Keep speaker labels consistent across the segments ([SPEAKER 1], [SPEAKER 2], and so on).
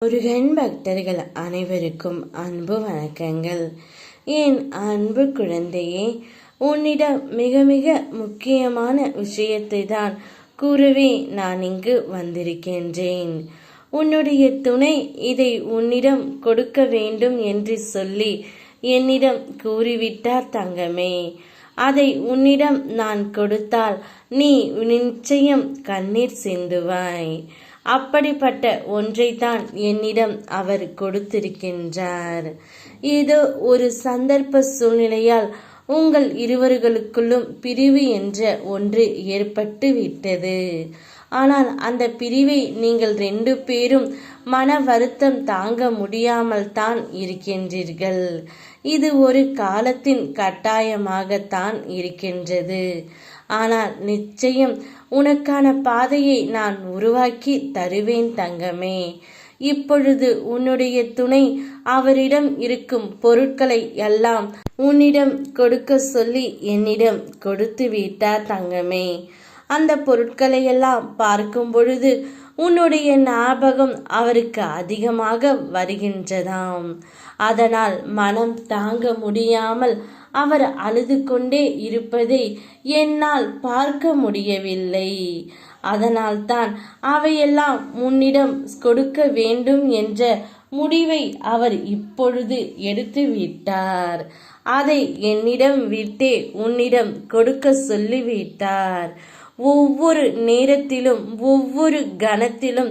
[SPEAKER 1] முருகன் பக்தர்கள் அனைவருக்கும் அன்பு வணக்கங்கள். என் அன்பு குழந்தையே, உன்னிடம் மிக மிக முக்கியமான விஷயத்தை தான் கூறவே நான் இங்கு வந்திருக்கின்றேன். உன்னுடைய துணை இதை உன்னிடம் கொடுக்க வேண்டும் என்று சொல்லி என்னிடம் கூறிவிட்டார் தங்கமே. அதை உன்னிடம் நான் கொடுத்தால் நீ நிச்சயம் கண்ணீர் சிந்துவாய். அப்படிப்பட்ட ஒன்றைத்தான் என்னிடம் அவர் கொடுத்திருக்கின்றார். ஏதோ ஒரு சந்தர்ப்ப சூழ்நிலையால் உங்கள் இருவர்களுக்குள்ளும் பிரிவு என்ற ஒன்று ஏற்பட்டு விட்டது. ஆனால் அந்த பிரிவை நீங்கள் 2 பேரும் மன வருத்தம் தாங்க முடியாமல் தான் இருக்கின்றீர்கள். இது ஒரு காலத்தின் கட்டாயமாகத்தான் இருக்கின்றது. ஆனால் நிச்சயம் உனக்கான பாதையை நான் உருவாக்கி தருவேன் தங்கமே. இப்பொழுது உன்னுடைய துணை அவரிடம் இருக்கும் பொருட்களை எல்லாம் உன்னிடம் கொடுக்க சொல்லி என்னிடம் கொடுத்து விட்டார் தங்கமே. அந்த பொருட்களை எல்லாம் பார்க்கும் பொழுது உன்னுடைய ஞாபகம் அவருக்கு அதிகமாக வருகின்றதாம். அதனால் மனம் தாங்க முடியாமல் அவர் அழுது கொண்டே இருப்பதை என்னால் பார்க்க முடியவில்லை. அதனால்தான் அவையெல்லாம் உன்னிடம் கொடுக்க வேண்டும் என்ற முடிவை அவர் இப்பொழுது எடுத்து விட்டார். அதை என்னிடம் விட்டே உன்னிடம் கொடுக்க சொல்லிவிட்டார். ஒவ்வொரு நேரத்திலும், ஒவ்வொரு கணத்திலும்,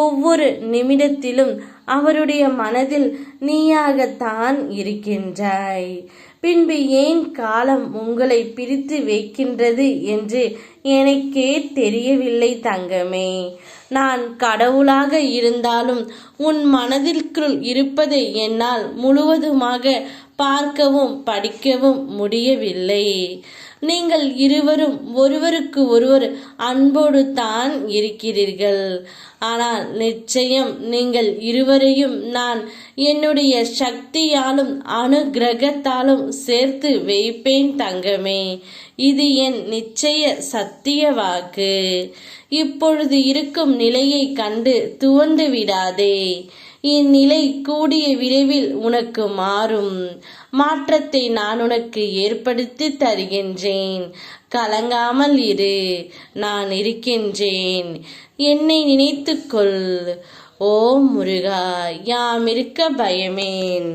[SPEAKER 1] ஒவ்வொரு நிமிடத்திலும் அவருடைய மனதில் நீயாகத்தான் இருக்கின்றாய். பின்பு ஏன் காலம் உங்களை பிரித்து வைக்கின்றது என்று எனக்கே தெரியவில்லை தங்கமே. நான் கடவுளாக இருந்தாலும் உன் மனதிற்குள் இருப்பதை என்னால் முழுவதுமாக பார்க்கவும் படிக்கவும் முடியவில்லை. நீங்கள் இருவரும் ஒருவருக்கு ஒருவர் அன்போடு தான் இருக்கிறீர்கள். ஆனால் நிச்சயம் நீங்கள் இருவரையும் நான் என்னுடைய சக்தியாலும் அனுகிரகத்தாலும் சேர்த்து வைப்பேன் தங்கமே. இது என் நிச்சய சத்திய வாக்கு. இப்பொழுது இருக்கும் நிலையை கண்டு துவண்டு விடாதே. இந்நிலை கூடிய விரைவில் உனக்கு மாறும். மாற்றத்தை நான் உனக்கு ஏற்படுத்தி தருகின்றேன். கலங்காமல் இரு, நான் இருக்கின்றேன். என்னை நினைத்துக்கொள். ஓம் முருகா, யாம் இருக்க பயமேன்.